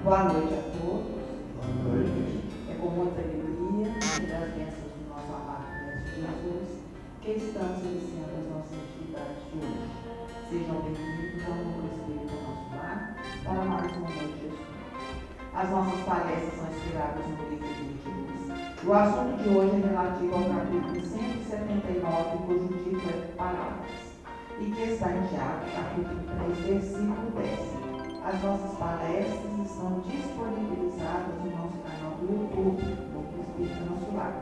Boa noite a todos. Boa noite. É com muita alegria e das bênçãos do nosso amado Mestre Jesus que estamos iniciando as nossas atividades de hoje. Sejam bem-vindos ao Núcleo Espírita Nosso Lar para mais uma noite de estudo. As nossas palestras são inspiradas no livro de Luz. O assunto de hoje é relativo ao capítulo 179, cujo título é Parábolas, e que está em Tiago, capítulo 3, versículo 10. As nossas palestras estão disponibilizadas no nosso canal do YouTube, Núcleo Espírita Nosso Lar.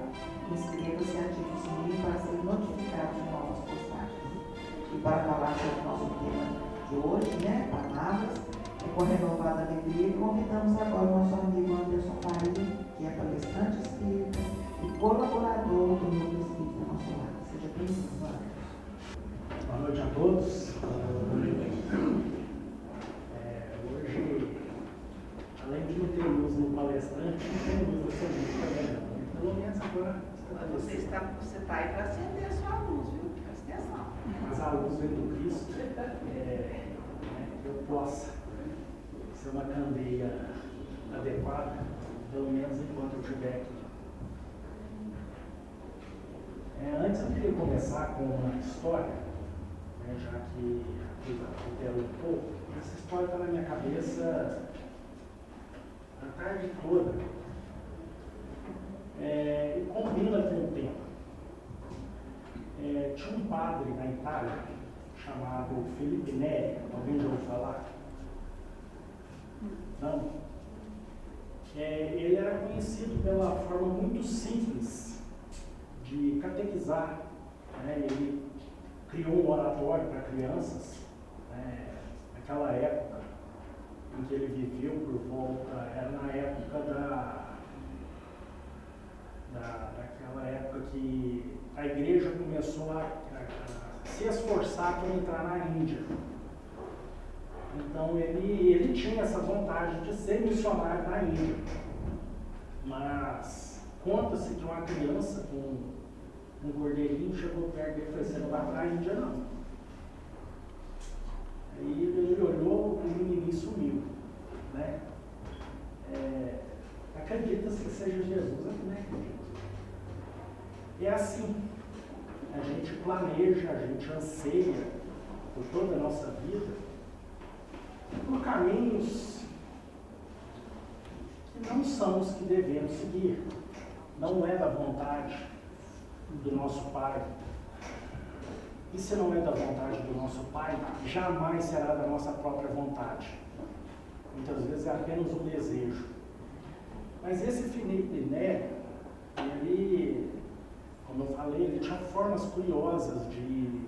Inscreva-se e ative o sininho para ser notificado de novas postagens. E para falar sobre o nosso tema de hoje, palavras, com renovada alegria, convidamos agora o nosso amigo Anderson Faria, que é palestrante espírita e colaborador do Núcleo Espírita Nosso Lar. Seja bem-vindo, Anderson. Boa noite a todos. Hoje, além de não ter luz no palestrante, não tem luz no serviço também. Pelo menos agora Você está aí para acender a sua luz, viu? Presta atenção. Mas a luz vem do Cristo, eu possa ser uma candeia adequada, pelo menos enquanto eu estiver aqui. Antes eu queria começar com uma história, já que eu um pouco. Essa história está na minha cabeça a tarde toda. E combina com o tempo. Tinha um padre na Itália chamado Felipe Neri. Alguém já ouviu falar? Não? Ele era conhecido pela forma muito simples de catequizar. Ele criou um oratório para crianças. Naquela época em que ele viveu por volta, era na época daquela época que a igreja começou a se esforçar para entrar na Índia. Então ele tinha essa vontade de ser missionário na Índia. Mas conta-se que uma criança com um cordeirinho chegou perto dele e falou: "Você não vai para a Índia não." Aí ele olhou, o menininho sumiu. Acredita-se que seja Jesus, eu também acredito. É assim, a gente planeja, a gente anseia por toda a nossa vida por caminhos que não são os que devemos seguir. Não é da vontade do nosso Pai. E se não é da vontade do nosso Pai, jamais será da nossa própria vontade. Muitas vezes é apenas um desejo. Mas esse Felipe Neri, ele, como eu falei, ele tinha formas curiosas de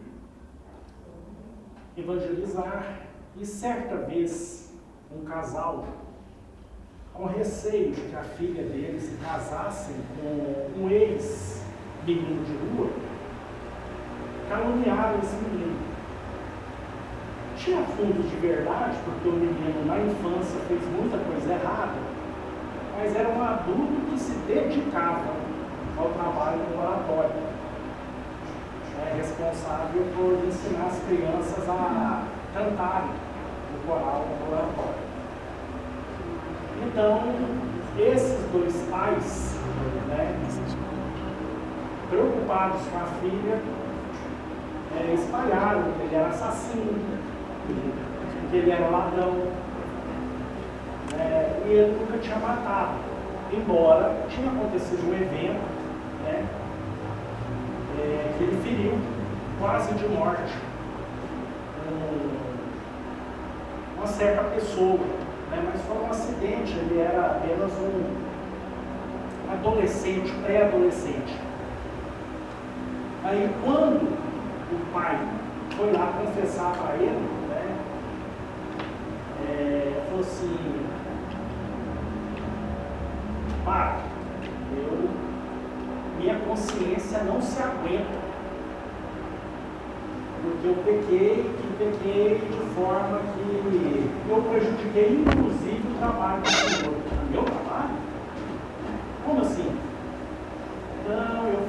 evangelizar. E certa vez, um casal, com receio de que a filha dele se casasse com um ex-menino de rua, caluniaram esse menino. Tinha fundo de verdade, porque o menino na infância fez muita coisa errada, mas era um adulto que se dedicava ao trabalho no oratório. Responsável por ensinar as crianças a cantarem no coral no oratório. Então, esses dois pais, preocupados com a filha, espalharam que ele era assassino, que ele era ladrão, e ele nunca tinha matado, embora tinha acontecido um evento, que ele feriu quase de morte uma certa pessoa, mas foi um acidente. Ele era apenas um adolescente, pré-adolescente. Aí quando o pai foi lá confessar para ele, falou assim: "Pai, minha consciência não se aguenta, porque eu pequei de forma que eu prejudiquei inclusive o trabalho do Senhor." "Meu trabalho? Como assim?" "Não, eu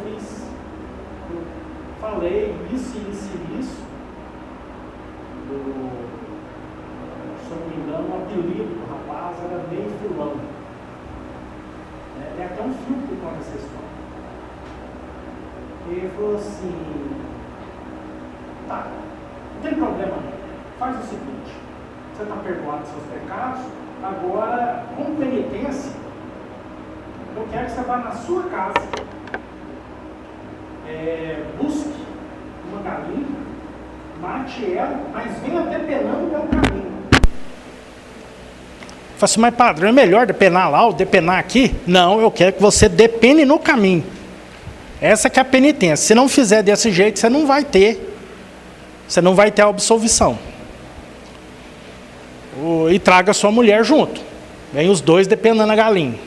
falei isso e isso e isso, se eu não me engano, engano, o apelido do rapaz era meio filão. Tem até um filme que conta essa história. Ele falou assim, tá, não tem problema não, faz o seguinte, você está perdoado dos seus pecados, agora, com penitência, eu quero que você vá na sua casa, busque uma galinha, mate ela, mas venha depenando pelo caminho. Eu falei assim, mas padre, é melhor depenar lá ou depenar aqui? Não, eu quero que você depene no caminho. Essa que é a penitência. Se não fizer desse jeito, você não vai ter a absolvição. E traga sua mulher junto. Vem os dois depenando a galinha.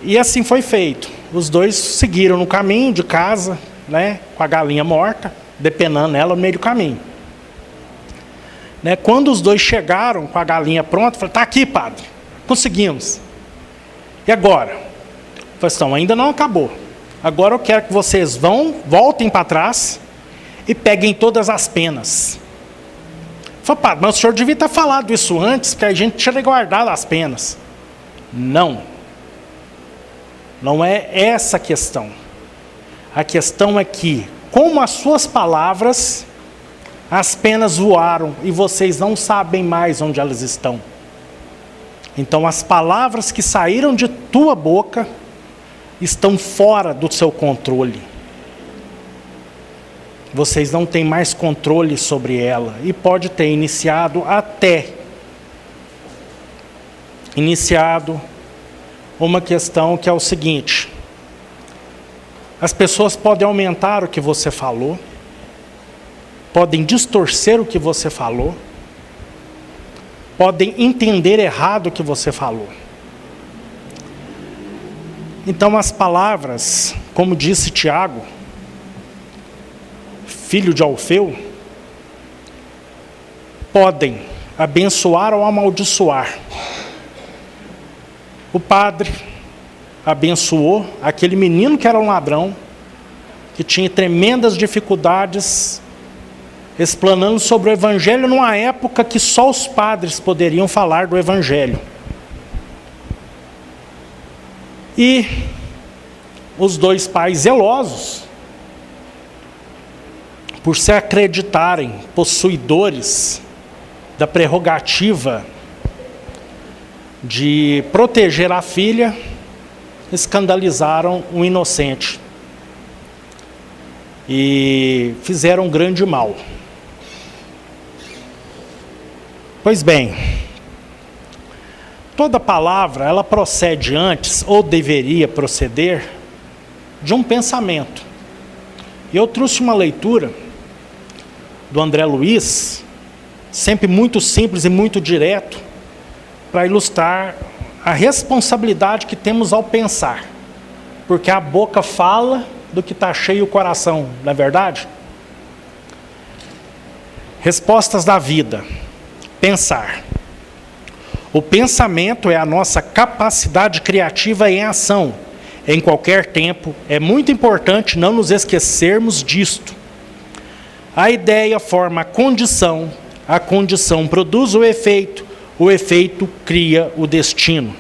E assim foi feito. Os dois seguiram no caminho de casa, né, com a galinha morta, depenando ela no meio do caminho. Né, quando os dois chegaram com a galinha pronta, falaram, tá aqui, padre, conseguimos. E agora? Eu falei assim, ainda não acabou. Agora eu quero que vocês voltem para trás e peguem todas as penas. Eu falei, padre, mas o senhor devia ter falado isso antes, porque a gente tinha guardado as penas. Não é essa a questão. A questão é que, como as suas palavras, as penas voaram e vocês não sabem mais onde elas estão. Então as palavras que saíram de tua boca estão fora do seu controle. Vocês não têm mais controle sobre ela. E pode ter iniciado uma questão que é o seguinte: as pessoas podem aumentar o que você falou, podem distorcer o que você falou, podem entender errado o que você falou. Então as palavras, como disse Tiago, filho de Alfeu, podem abençoar ou amaldiçoar. O padre abençoou aquele menino que era um ladrão, que tinha tremendas dificuldades, explanando sobre o Evangelho numa época que só os padres poderiam falar do Evangelho. E os dois pais zelosos, por se acreditarem possuidores da prerrogativa de proteger a filha, escandalizaram um inocente e fizeram um grande mal. Pois bem, toda palavra, ela procede antes, ou deveria proceder, de um pensamento. E eu trouxe uma leitura do André Luiz, sempre muito simples e muito direto, para ilustrar a responsabilidade que temos ao pensar. Porque a boca fala do que está cheio o coração, não é verdade? Respostas da vida. Pensar. O pensamento é a nossa capacidade criativa em ação. Em qualquer tempo, é muito importante não nos esquecermos disto. A ideia forma a condição produz o efeito cria o destino.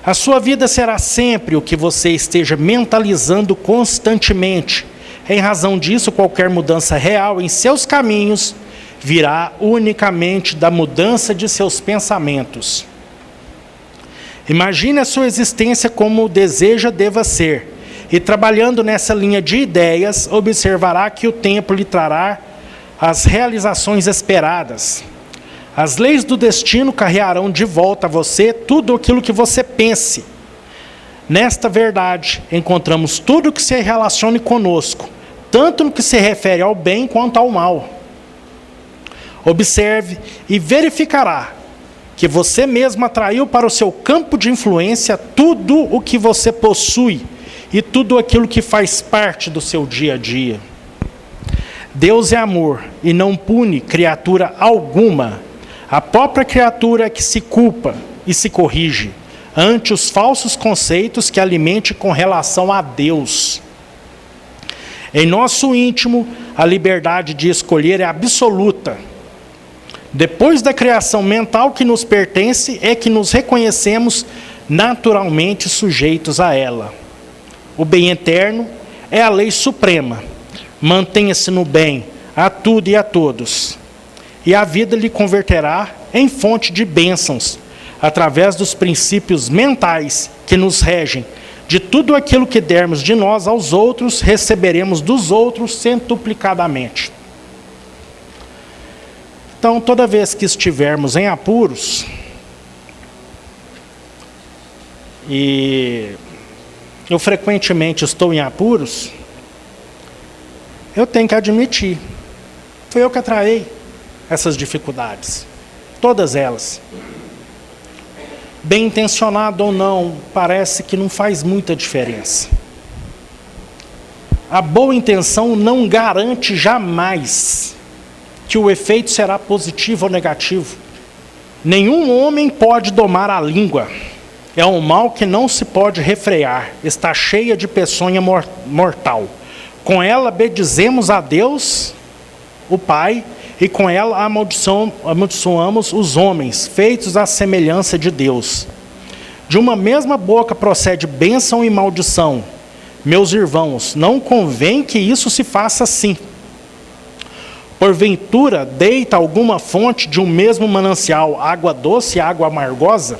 A sua vida será sempre o que você esteja mentalizando constantemente. Em razão disso, qualquer mudança real em seus caminhos virá unicamente da mudança de seus pensamentos. Imagine a sua existência como deseja deva ser, e trabalhando nessa linha de ideias, observará que o tempo lhe trará as realizações esperadas. As leis do destino carrearão de volta a você tudo aquilo que você pense. Nesta verdade, encontramos tudo que se relacione conosco, tanto no que se refere ao bem quanto ao mal. Observe e verificará que você mesmo atraiu para o seu campo de influência tudo o que você possui e tudo aquilo que faz parte do seu dia a dia. Deus é amor e não pune criatura alguma. A própria criatura é que se culpa e se corrige ante os falsos conceitos que alimente com relação a Deus. Em nosso íntimo, a liberdade de escolher é absoluta. Depois da criação mental que nos pertence, é que nos reconhecemos naturalmente sujeitos a ela. O bem eterno é a lei suprema. Mantenha-se no bem a tudo e a todos. E a vida lhe converterá em fonte de bênçãos, através dos princípios mentais que nos regem. De tudo aquilo que dermos de nós aos outros, receberemos dos outros centuplicadamente. Então, toda vez que estivermos em apuros, e eu frequentemente estou em apuros, eu tenho que admitir, fui eu que atraí essas dificuldades, todas elas. Bem intencionado ou não, parece que não faz muita diferença. A boa intenção não garante jamais que o efeito será positivo ou negativo. Nenhum homem pode domar a língua. É um mal que não se pode refrear. Está cheia de peçonha mortal. Com ela bendizemos a Deus, o Pai, e com ela amaldiçoamos os homens, feitos à semelhança de Deus. De uma mesma boca procede bênção e maldição. Meus irmãos, não convém que isso se faça assim. Porventura, deita alguma fonte de um mesmo manancial água doce e água amargosa?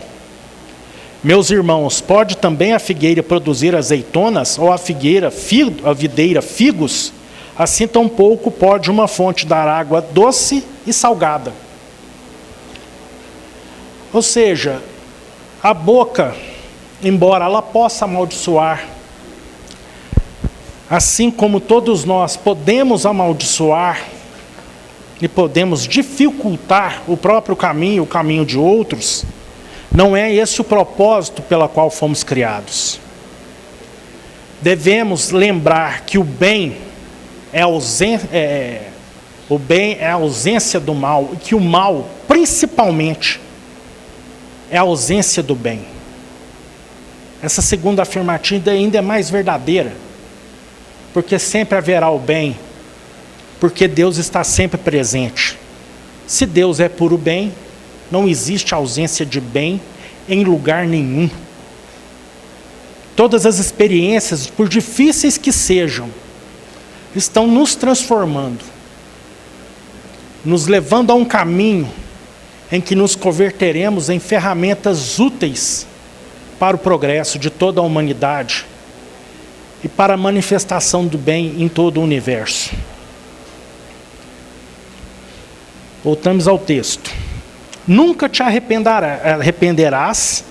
Meus irmãos, pode também a figueira produzir azeitonas, ou a videira figos? Assim tampouco pode uma fonte dar água doce e salgada. Ou seja, a boca, embora ela possa amaldiçoar, assim como todos nós podemos amaldiçoar, e podemos dificultar o próprio caminho, o caminho de outros, não é esse o propósito pelo qual fomos criados. Devemos lembrar que o bem é a ausência do mal, e que o mal, principalmente, é a ausência do bem. Essa segunda afirmativa ainda é mais verdadeira, porque sempre haverá o bem, porque Deus está sempre presente. Se Deus é puro bem, não existe ausência de bem em lugar nenhum. Todas as experiências, por difíceis que sejam, estão nos transformando, nos levando a um caminho em que nos converteremos em ferramentas úteis para o progresso de toda a humanidade e para a manifestação do bem em todo o universo. Voltamos ao texto. Nunca te arrependerás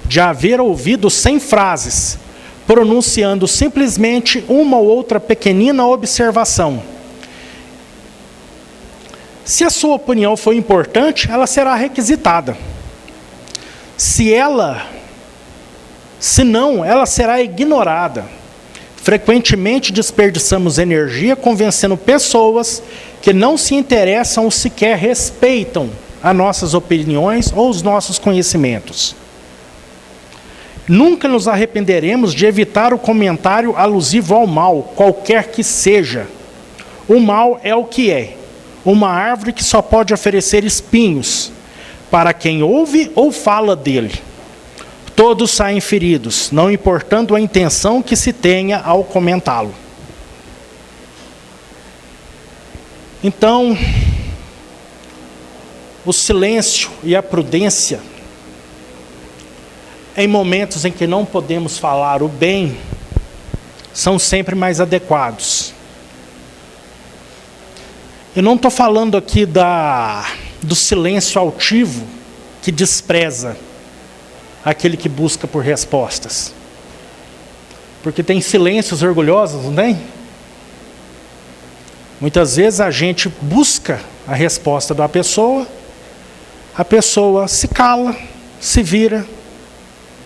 de haver ouvido 100 frases, pronunciando simplesmente uma ou outra pequenina observação. Se a sua opinião for importante, ela será requisitada. Se não, ela será ignorada. Frequentemente desperdiçamos energia convencendo pessoas que não se interessam ou sequer respeitam as nossas opiniões ou os nossos conhecimentos. Nunca nos arrependeremos de evitar o comentário alusivo ao mal, qualquer que seja. O mal é o que é, uma árvore que só pode oferecer espinhos para quem ouve ou fala dele. Todos saem feridos, não importando a intenção que se tenha ao comentá-lo. Então, o silêncio e a prudência, em momentos em que não podemos falar o bem, são sempre mais adequados. Eu não estou falando aqui do silêncio altivo que despreza aquele que busca por respostas. Porque tem silêncios orgulhosos, não tem? Muitas vezes a gente busca a resposta da pessoa, a pessoa se cala, se vira,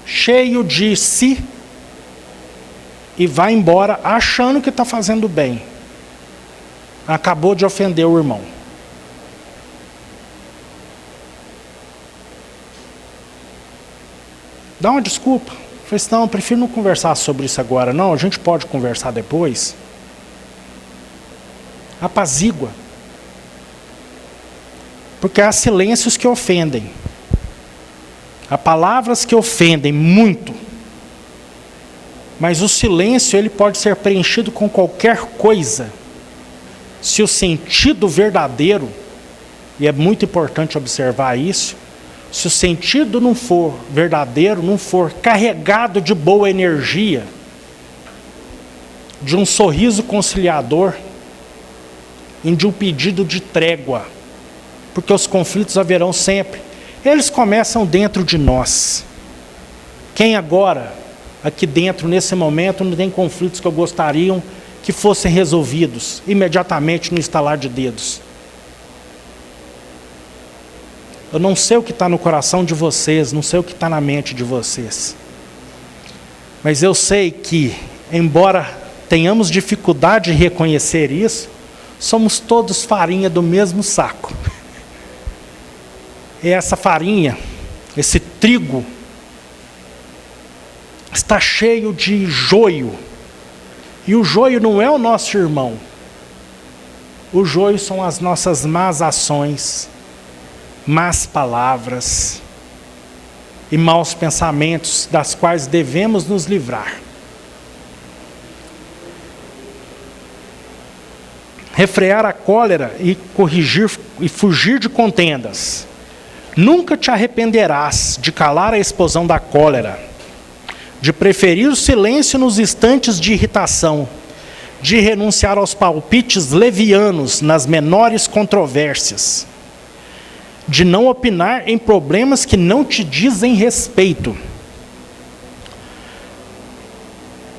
cheio de si, e vai embora achando que está fazendo bem. Acabou de ofender o irmão. Dá uma desculpa. Falei assim, não, eu prefiro não conversar sobre isso agora. Não, a gente pode conversar depois. Apazigua. Porque há silêncios que ofendem. Há palavras que ofendem muito. Mas o silêncio, ele pode ser preenchido com qualquer coisa. Se o sentido verdadeiro, e é muito importante observar isso, se o sentido não for verdadeiro, não for carregado de boa energia, de um sorriso conciliador, e de um pedido de trégua, porque os conflitos haverão sempre. Eles começam dentro de nós. Quem agora, aqui dentro, nesse momento, não tem conflitos que eu gostaria que fossem resolvidos imediatamente no estalar de dedos? Eu não sei o que está no coração de vocês, não sei o que está na mente de vocês. Mas eu sei que, embora tenhamos dificuldade em reconhecer isso, somos todos farinha do mesmo saco. E essa farinha, esse trigo, está cheio de joio. E o joio não é o nosso irmão. O joio são as nossas más ações, más palavras e maus pensamentos, das quais devemos nos livrar. Refrear a cólera e corrigir e fugir de contendas. Nunca te arrependerás de calar a explosão da cólera, de preferir o silêncio nos instantes de irritação, de renunciar aos palpites levianos nas menores controvérsias, de não opinar em problemas que não te dizem respeito.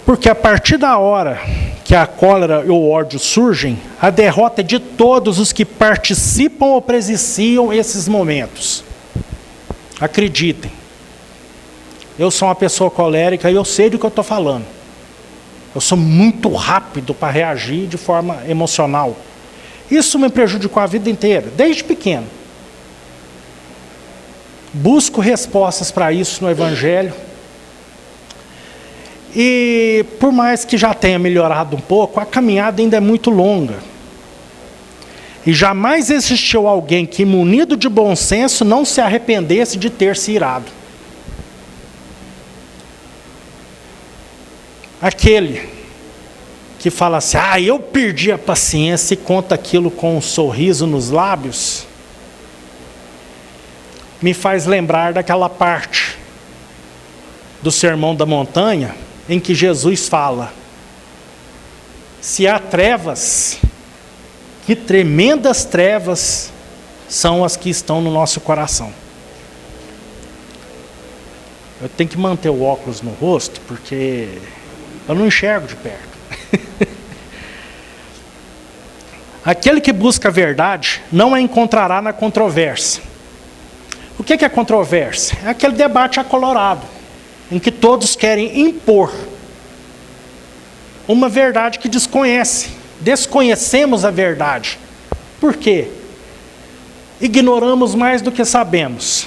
Porque a partir da hora que a cólera e o ódio surgem, a derrota é de todos os que participam ou presenciam esses momentos. Acreditem, eu sou uma pessoa colérica e eu sei do que eu estou falando. Eu sou muito rápido para reagir de forma emocional. Isso me prejudicou a vida inteira, desde pequeno. Busco respostas para isso no Evangelho. E por mais que já tenha melhorado um pouco, a caminhada ainda é muito longa. E jamais existiu alguém que, munido de bom senso, não se arrependesse de ter se irado. Aquele que fala assim, eu perdi a paciência, e conta aquilo com um sorriso nos lábios, me faz lembrar daquela parte do Sermão da Montanha, em que Jesus fala, se há trevas, que tremendas trevas são as que estão no nosso coração. Eu tenho que manter o óculos no rosto, porque eu não enxergo de perto. Aquele que busca a verdade não a encontrará na controvérsia. O que é controvérsia? É aquele debate acolorado, em que todos querem impor uma verdade que desconhecemos a verdade. Por quê? Ignoramos mais do que sabemos.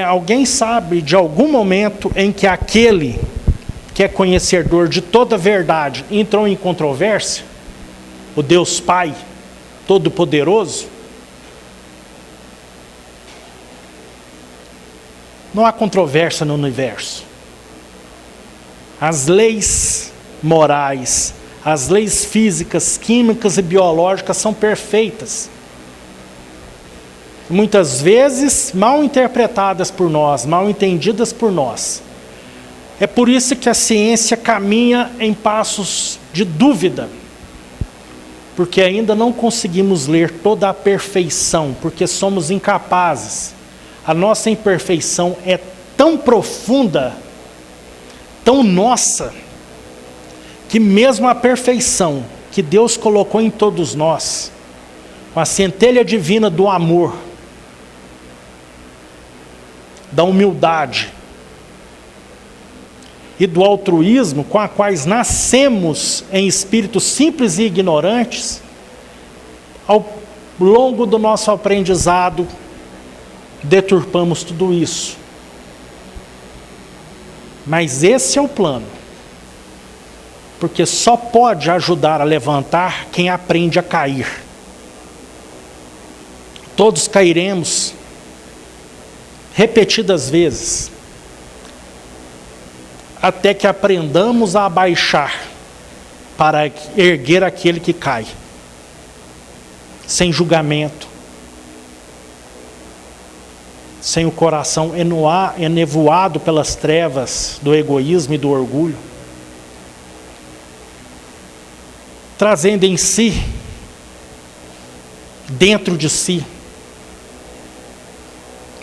Alguém sabe de algum momento em que aquele que é conhecedor de toda a verdade entrou em controvérsia? O Deus Pai Todo-Poderoso? Não há controvérsia no universo. As leis morais, as leis físicas, químicas e biológicas são perfeitas. Muitas vezes mal interpretadas por nós, mal entendidas por nós. É por isso que a ciência caminha em passos de dúvida, porque ainda não conseguimos ler toda a perfeição, porque somos incapazes. A nossa imperfeição é tão profunda, tão nossa, que mesmo a perfeição que Deus colocou em todos nós, com a centelha divina do amor, da humildade e do altruísmo, com a quais nascemos em espíritos simples e ignorantes, ao longo do nosso aprendizado, deturpamos tudo isso. Mas esse é o plano. Porque só pode ajudar a levantar quem aprende a cair. Todos cairemos repetidas vezes, até que aprendamos a abaixar para erguer aquele que cai, sem julgamento, sem o coração enevoado pelas trevas do egoísmo e do orgulho, trazendo em si, dentro de si,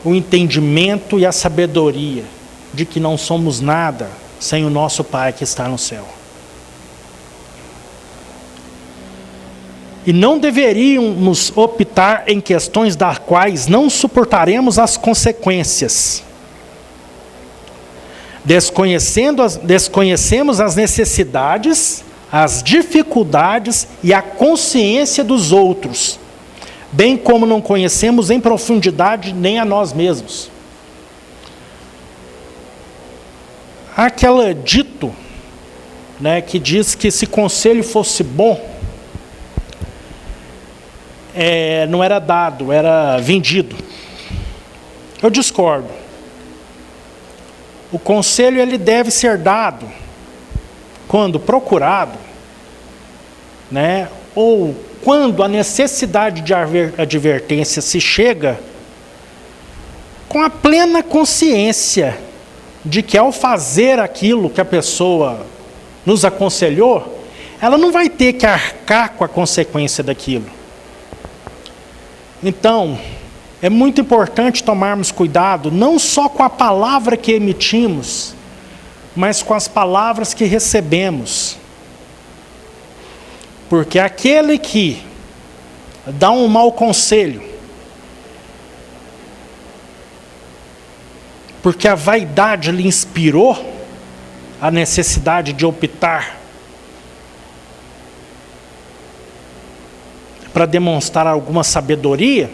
o entendimento e a sabedoria de que não somos nada sem o nosso Pai que está no céu. E não deveríamos optar em questões das quais não suportaremos as consequências. Desconhecemos as necessidades, as dificuldades e a consciência dos outros, bem como não conhecemos em profundidade nem a nós mesmos. Há aquele dito, né, que diz que se conselho fosse bom, não era dado, era vendido. Eu discordo. O conselho ele deve ser dado quando procurado, né, ou quando a necessidade de advertência se chega com a plena consciência de que ao fazer aquilo que a pessoa nos aconselhou, ela não vai ter que arcar com a consequência daquilo. Então, é muito importante tomarmos cuidado, não só com a palavra que emitimos, mas com as palavras que recebemos. Porque aquele que dá um mau conselho, porque a vaidade lhe inspirou a necessidade de optar para demonstrar alguma sabedoria,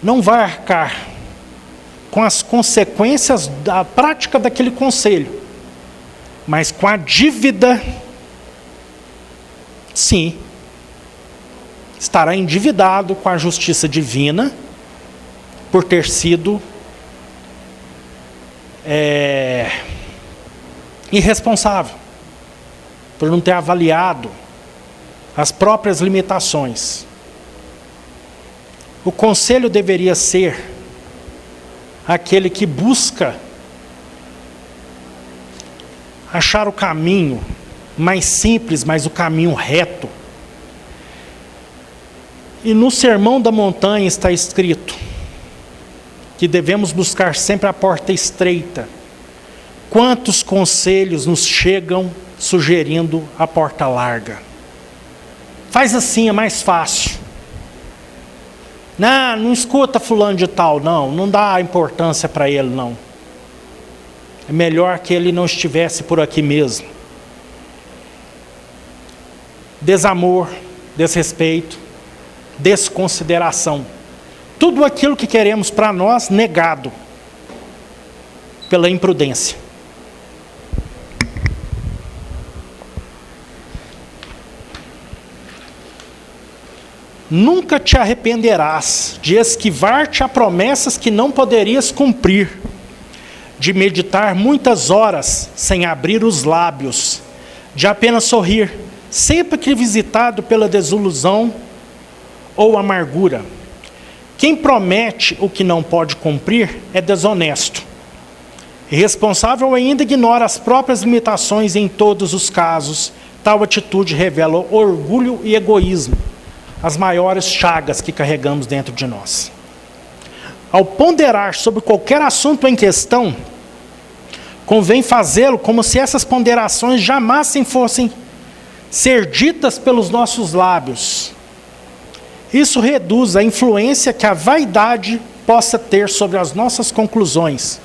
não vai arcar com as consequências da prática daquele conselho, mas com a dívida, sim, estará endividado com a justiça divina por ter sido irresponsável, por não ter avaliado as próprias limitações. O conselho deveria ser aquele que busca achar o caminho mais simples, mas o caminho reto. E no Sermão da Montanha está escrito que devemos buscar sempre a porta estreita. Quantos conselhos nos chegam sugerindo a porta larga? Faz assim, é mais fácil. Não escuta fulano de tal, não dá importância para ele, não. É melhor que ele não estivesse por aqui mesmo. Desamor, desrespeito, desconsideração. Tudo aquilo que queremos para nós negado pela imprudência. Nunca te arrependerás de esquivar-te a promessas que não poderias cumprir, de meditar muitas horas sem abrir os lábios, de apenas sorrir, sempre que visitado pela desilusão ou amargura. Quem promete o que não pode cumprir é desonesto. Irresponsável ainda ignora as próprias limitações em todos os casos. Tal atitude revela orgulho e egoísmo, as maiores chagas que carregamos dentro de nós. Ao ponderar sobre qualquer assunto em questão, convém fazê-lo como se essas ponderações jamais fossem ser ditas pelos nossos lábios. Isso reduz a influência que a vaidade possa ter sobre as nossas conclusões.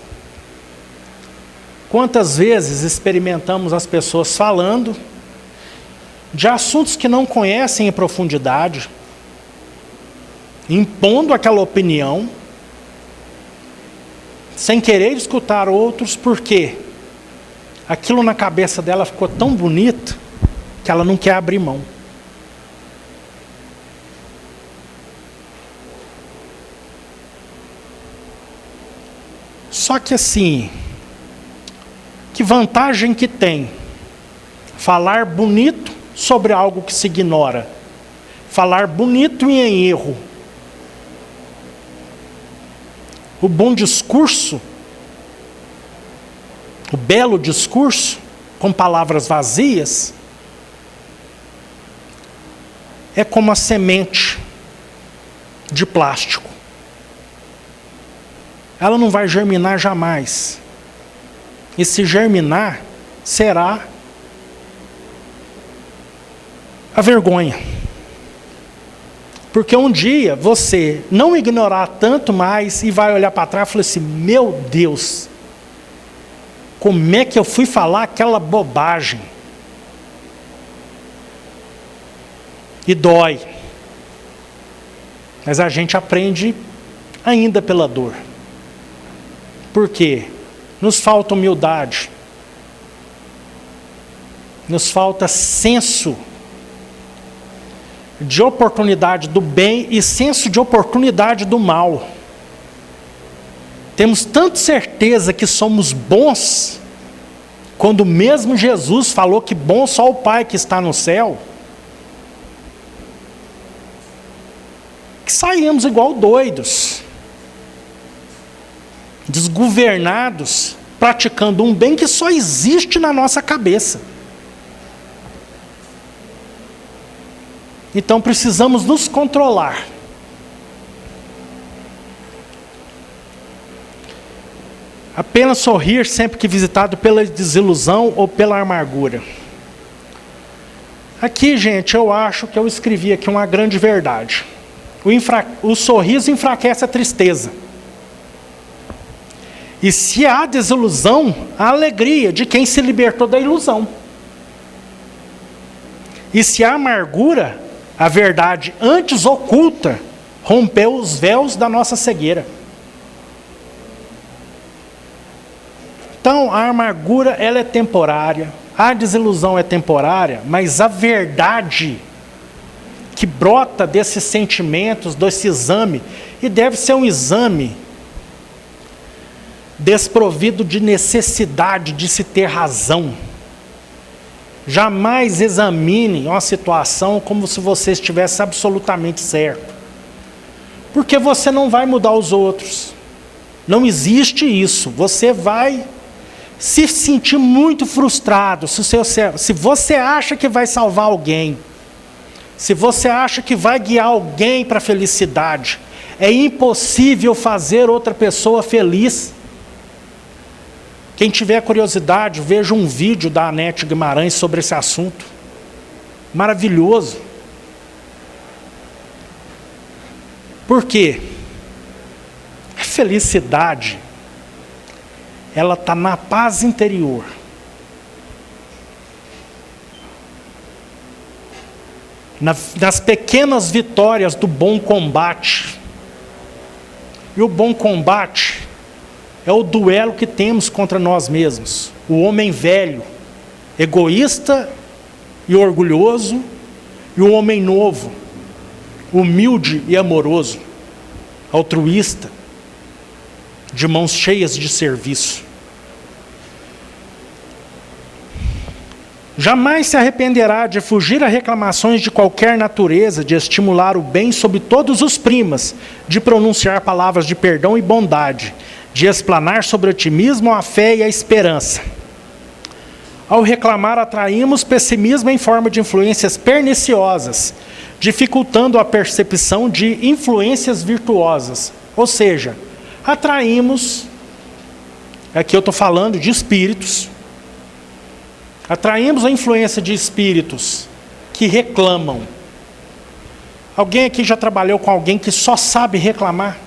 Quantas vezes experimentamos as pessoas falando de assuntos que não conhecem em profundidade, impondo aquela opinião, sem querer escutar outros, porque aquilo na cabeça dela ficou tão bonito que ela não quer abrir mão. Só que assim, que vantagem que tem falar bonito sobre algo que se ignora? Falar bonito e em erro. O bom discurso, o belo discurso, com palavras vazias, é como a semente de plástico. Ela não vai germinar jamais. E se germinar, será a vergonha. Porque um dia você não ignorar tanto mais e vai olhar para trás e falar assim, meu Deus, como é que eu fui falar aquela bobagem? E dói. Mas a gente aprende ainda pela dor. Por quê? Nos falta humildade. Nos falta senso de oportunidade do bem e senso de oportunidade do mal. Temos tanta certeza que somos bons, quando mesmo Jesus falou que bom só o Pai que está no céu, que saímos igual doidos, desgovernados, praticando um bem que só existe na nossa cabeça. Então precisamos nos controlar. Apenas sorrir sempre que visitado pela desilusão ou pela amargura. Aqui, gente, eu acho que eu escrevi aqui uma grande verdade. O sorriso enfraquece a tristeza. E se há desilusão, a alegria de quem se libertou da ilusão. E se há amargura, a verdade antes oculta rompeu os véus da nossa cegueira. Então, a amargura, ela é temporária, a desilusão é temporária, mas a verdade que brota desses sentimentos, desse exame, e deve ser um exame desprovido de necessidade de se ter razão. Jamais examine uma situação como se você estivesse absolutamente certo. Porque você não vai mudar os outros. Não existe isso. Você vai se sentir muito frustrado. Se você acha que vai salvar alguém, se você acha que vai guiar alguém para a felicidade, é impossível fazer outra pessoa feliz. Quem tiver curiosidade, veja um vídeo da Anete Guimarães sobre esse assunto. Maravilhoso. Por quê? A felicidade, ela está na paz interior. Nas pequenas vitórias do bom combate. E o bom combate é o duelo que temos contra nós mesmos. O homem velho, egoísta e orgulhoso, e o homem novo, humilde e amoroso, altruísta, de mãos cheias de serviço. Jamais se arrependerá de fugir a reclamações de qualquer natureza, de estimular o bem sob todos os primas, de pronunciar palavras de perdão e bondade, de explanar sobre o otimismo, a fé e a esperança. Ao reclamar, atraímos pessimismo em forma de influências perniciosas, dificultando a percepção de influências virtuosas. Ou seja, atraímos, aqui eu estou falando de espíritos, atraímos a influência de espíritos que reclamam. Alguém aqui já trabalhou com alguém que só sabe reclamar,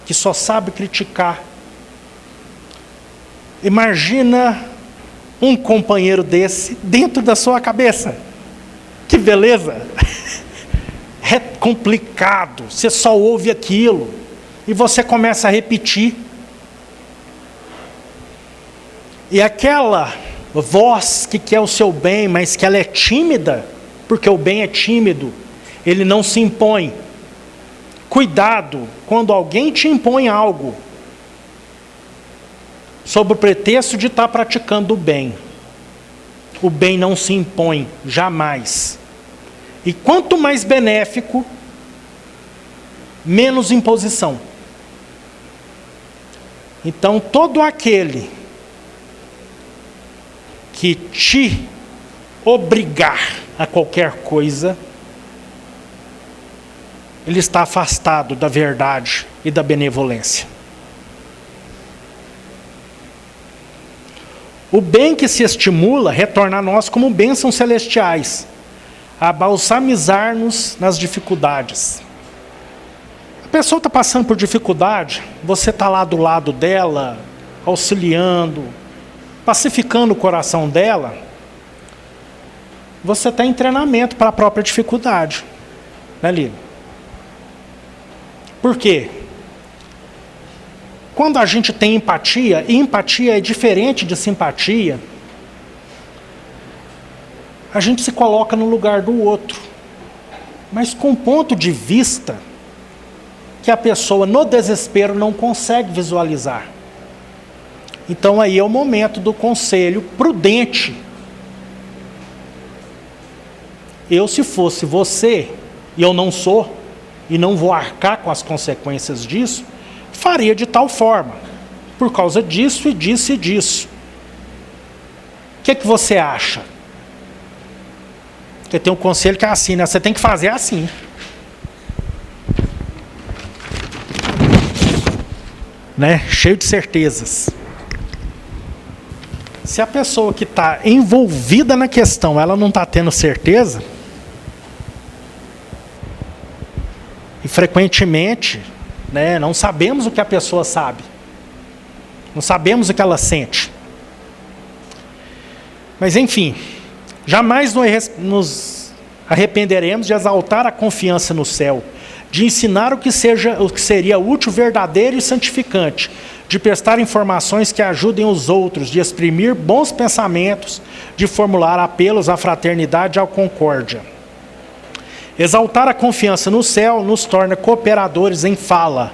que só sabe criticar? Imagina um companheiro desse dentro da sua cabeça. Que beleza! É complicado, você só ouve aquilo e você começa a repetir. E aquela voz que quer o seu bem, mas que ela é tímida, porque o bem é tímido, ele não se impõe. Cuidado quando alguém te impõe algo. sob o pretexto de estar praticando o bem. O bem não se impõe, jamais. E quanto mais benéfico, menos imposição. Então, todo aquele que te obrigar a qualquer coisa, ele está afastado da verdade e da benevolência. O bem que se estimula retorna a nós como bênçãos celestiais, a balsamizar-nos nas dificuldades. A pessoa está passando por dificuldade, você está lá do lado dela, auxiliando, pacificando o coração dela, você está em treinamento para a própria dificuldade. Né, Lívia? Por quê? Quando a gente tem empatia, e empatia é diferente de simpatia, a gente se coloca no lugar do outro, mas com um ponto de vista que a pessoa no desespero não consegue visualizar. Então aí é o momento do conselho prudente. Eu, se fosse você, e eu não sou, e não vou arcar com as consequências disso, faria de tal forma, por causa disso e disso e disso. O que você acha? Porque tem um conselho que é assim, né? Você tem que fazer assim. Né? Cheio de certezas. Se a pessoa que está envolvida na questão, ela não está tendo certeza, e frequentemente, né, não sabemos o que a pessoa sabe, não sabemos o que ela sente. Mas enfim, jamais nos arrependeremos de exaltar a confiança no céu, de ensinar o que seria útil, verdadeiro e santificante, de prestar informações que ajudem os outros, de exprimir bons pensamentos, de formular apelos à fraternidade e à concórdia. Exaltar a confiança no céu nos torna cooperadores em fala.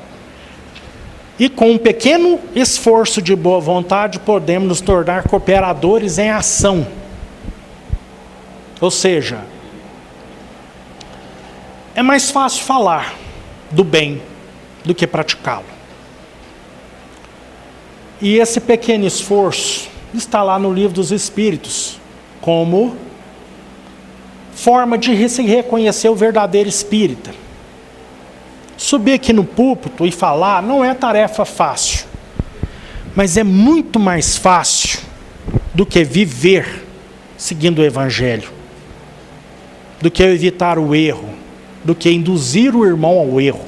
E com um pequeno esforço de boa vontade, podemos nos tornar cooperadores em ação. Ou seja, é mais fácil falar do bem do que praticá-lo. E esse pequeno esforço está lá no Livro dos Espíritos, como forma de se reconhecer o verdadeiro espírita. Subir aqui no púlpito e falar não é tarefa fácil, mas é muito mais fácil do que viver seguindo o Evangelho, do que evitar o erro, do que induzir o irmão ao erro.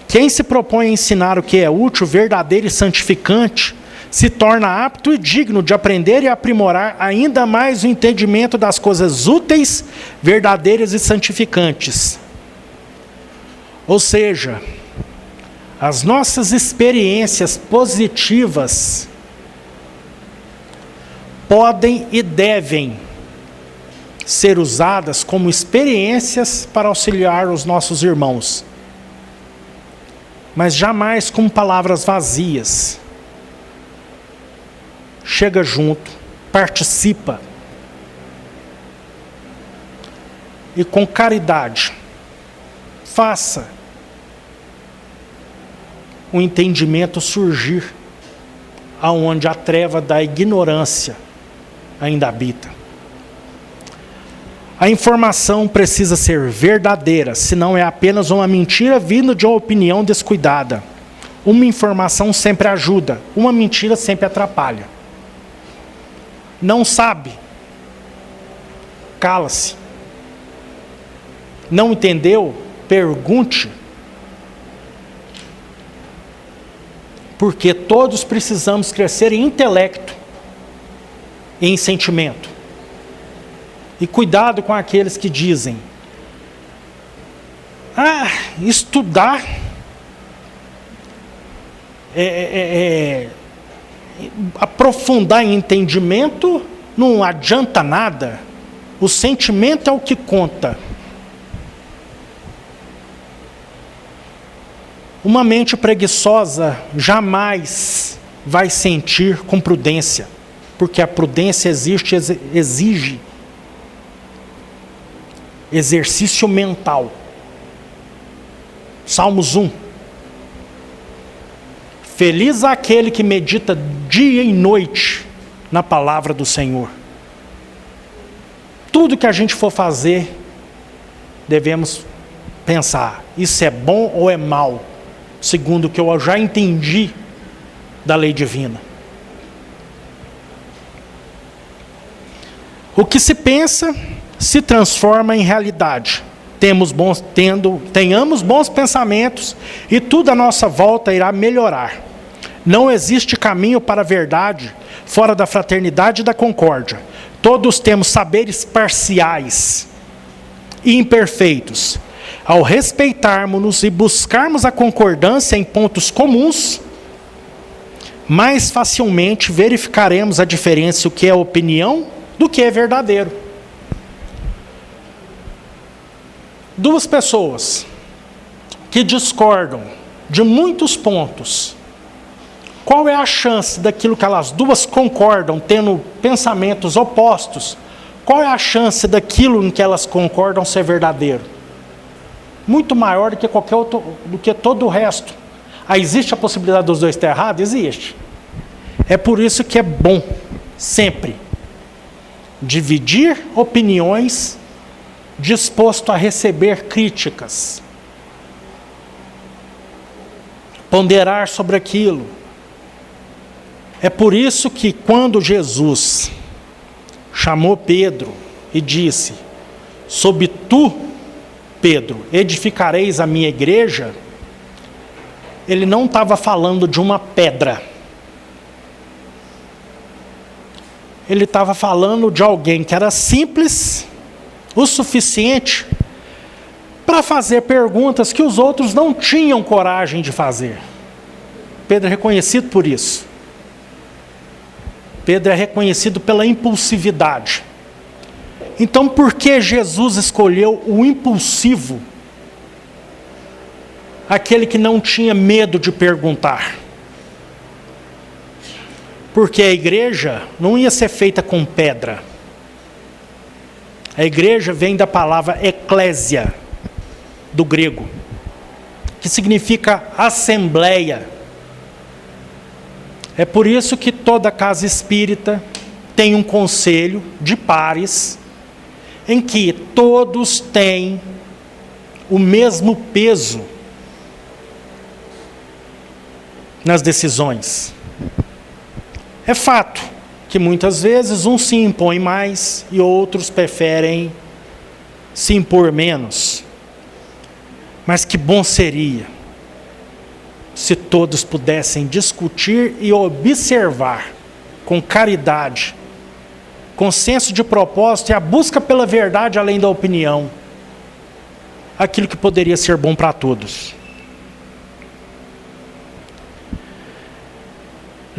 Quem se propõe a ensinar o que é útil, verdadeiro e santificante, se torna apto e digno de aprender e aprimorar ainda mais o entendimento das coisas úteis, verdadeiras e santificantes. Ou seja, as nossas experiências positivas podem e devem ser usadas como experiências para auxiliar os nossos irmãos, mas jamais como palavras vazias. Chega junto, participa. E com caridade, faça o entendimento surgir aonde a treva da ignorância ainda habita. A informação precisa ser verdadeira, senão é apenas uma mentira vinda de uma opinião descuidada. Uma informação sempre ajuda, uma mentira sempre atrapalha. Não sabe? Cala-se. Não entendeu? Pergunte. Porque todos precisamos crescer em intelecto e em sentimento. E cuidado com aqueles que dizem: estudar aprofundar em entendimento não adianta nada. O sentimento é o que conta. Uma mente preguiçosa jamais vai sentir com prudência, porque a prudência exige exercício mental. Salmos 1. Feliz aquele que medita dia e noite na palavra do Senhor. Tudo que a gente for fazer, devemos pensar, isso é bom ou é mal, segundo o que eu já entendi da lei divina. O que se pensa se transforma em realidade. Tenhamos bons pensamentos e tudo à nossa volta irá melhorar. Não existe caminho para a verdade fora da fraternidade e da concórdia. Todos temos saberes parciais e imperfeitos. Ao respeitarmos-nos e buscarmos a concordância em pontos comuns, mais facilmente verificaremos a diferença, o que é opinião do que é verdadeiro. Duas pessoas que discordam de muitos pontos, qual é a chance daquilo que elas duas concordam, tendo pensamentos opostos, qual é a chance daquilo em que elas concordam ser verdadeiro? Muito maior do que qualquer outro, do que todo o resto. Existe a possibilidade dos dois estar errados? Existe. É por isso que é bom, sempre, dividir opiniões, disposto a receber críticas, ponderar sobre aquilo. É por isso que quando Jesus chamou Pedro e disse: sob tu, Pedro, edificareis a minha igreja, ele não estava falando de uma pedra. Ele estava falando de alguém que era simples o suficiente para fazer perguntas que os outros não tinham coragem de fazer. Pedro é reconhecido por isso. Pedro é reconhecido pela impulsividade. Então, por que Jesus escolheu o impulsivo? Aquele que não tinha medo de perguntar. Porque a igreja não ia ser feita com pedra. A igreja vem da palavra eclésia, do grego, que significa assembleia. É por isso que toda casa espírita tem um conselho de pares, em que todos têm o mesmo peso nas decisões. É fato que muitas vezes uns se impõem mais e outros preferem se impor menos. Mas que bom seria se todos pudessem discutir e observar com caridade, com senso de propósito e a busca pela verdade além da opinião, aquilo que poderia ser bom para todos.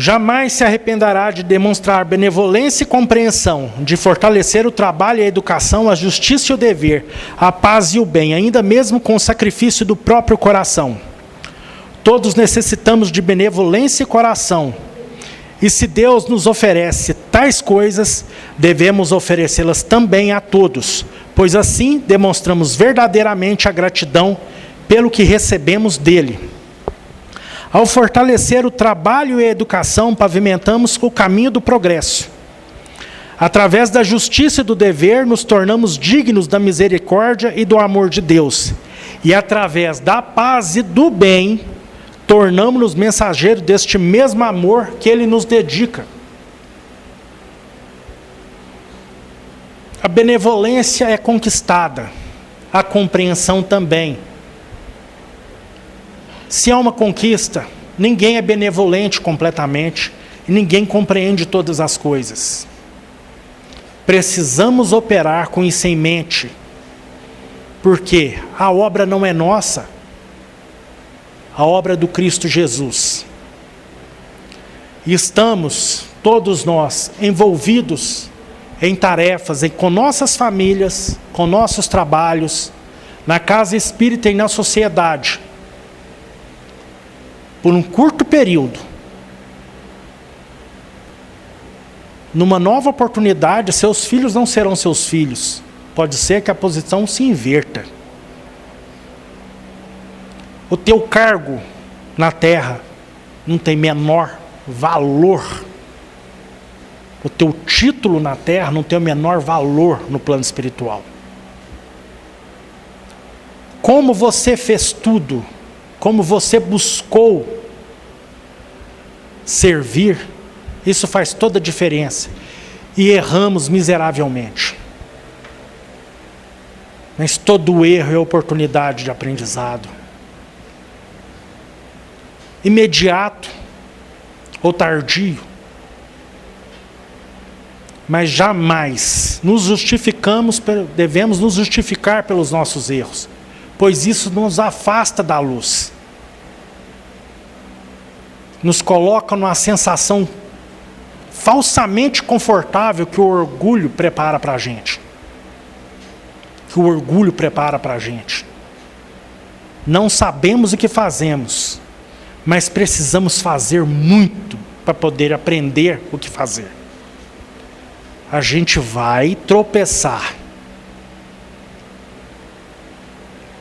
Jamais se arrependerá de demonstrar benevolência e compreensão, de fortalecer o trabalho e a educação, a justiça e o dever, a paz e o bem, ainda mesmo com o sacrifício do próprio coração. Todos necessitamos de benevolência e coração. E se Deus nos oferece tais coisas, devemos oferecê-las também a todos, pois assim demonstramos verdadeiramente a gratidão pelo que recebemos dele. Ao fortalecer o trabalho e a educação, pavimentamos o caminho do progresso. Através da justiça e do dever, nos tornamos dignos da misericórdia e do amor de Deus. E através da paz e do bem, tornamos-nos mensageiros deste mesmo amor que Ele nos dedica. A benevolência é conquistada, a compreensão também. Se há uma conquista, ninguém é benevolente completamente e ninguém compreende todas as coisas. Precisamos operar com isso em mente, porque a obra não é nossa, a obra é do Cristo Jesus. E estamos, todos nós, envolvidos em tarefas com nossas famílias, com nossos trabalhos, na casa espírita e na sociedade, por um curto período, numa nova oportunidade, seus filhos não serão seus filhos. Pode ser que a posição se inverta. O teu cargo na terra não tem menor valor. O teu título na terra não tem o menor valor no plano espiritual. Como você fez tudo, como você buscou servir, isso faz toda a diferença. E erramos miseravelmente. Mas todo erro é oportunidade de aprendizado. Imediato ou tardio. Mas jamais devemos nos justificar pelos nossos erros, pois isso nos afasta da luz. Nos coloca numa sensação falsamente confortável que o orgulho prepara para a gente. Não sabemos o que fazemos, mas precisamos fazer muito para poder aprender o que fazer. A gente vai tropeçar,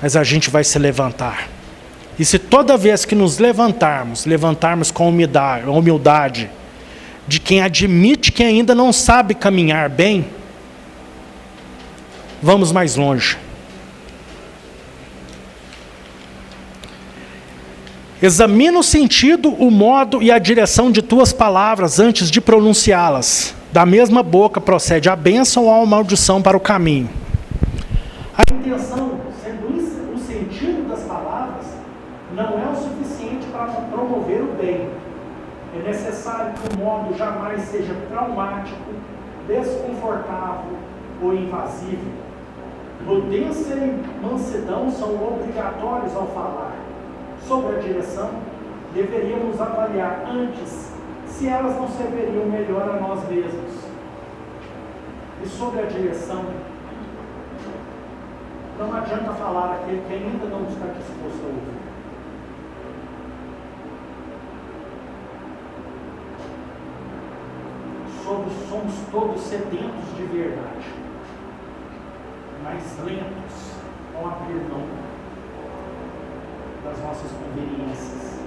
mas a gente vai se levantar. E se toda vez que nos levantarmos com humildade de quem admite que ainda não sabe caminhar bem, vamos mais longe. Examina o sentido, o modo e a direção de tuas palavras antes de pronunciá-las. Da mesma boca procede a bênção ou a maldição para o caminho. A intenção, sendo o sentido das palavras, não é o suficiente para promover o bem. É necessário que o modo jamais seja traumático, desconfortável ou invasivo. Prudência e mansidão são obrigatórios ao falar. Sobre a direção, deveríamos avaliar antes se elas não serviriam melhor a nós mesmos. E sobre a direção, não adianta falar aquele que ainda não está disposto a ouvir. Somos todos sedentos de verdade, mas lentos ao abrir mão das nossas conveniências.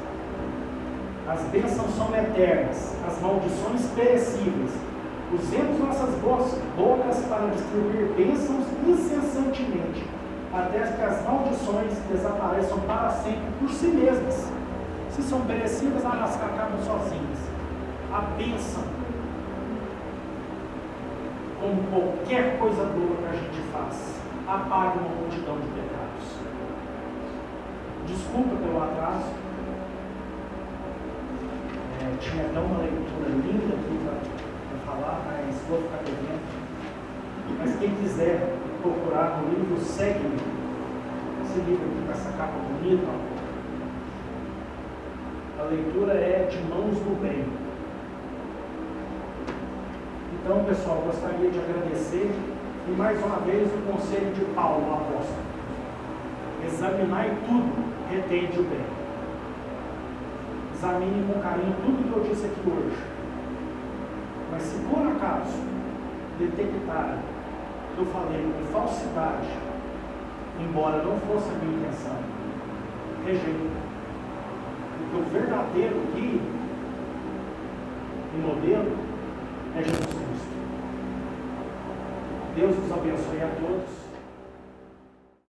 As bênçãos são eternas, as maldições perecíveis. Usemos nossas bocas para distribuir bênçãos incessantemente, até que as maldições desapareçam para sempre por si mesmas. Se são perecíveis, elas acabam sozinhas. A bênção, como qualquer coisa boa que a gente faz, apaga uma multidão de pecados. Desculpa pelo atraso. Tinha até uma leitura linda aqui para falar, mas vou ficar devendo. Mas quem quiser procurar no livro, segue-me. Esse livro aqui com essa capa bonita. A leitura é de Mãos do Bem. Então, pessoal, gostaria de agradecer e mais uma vez o conselho de Paulo, o apóstolo. Examinai tudo, retende o bem. Examine com carinho tudo que eu disse aqui hoje. Mas se por acaso detectar que eu falei com falsidade, embora não fosse a minha intenção, rejeito. Porque o verdadeiro guia e modelo é Jesus Cristo. Deus nos abençoe a todos.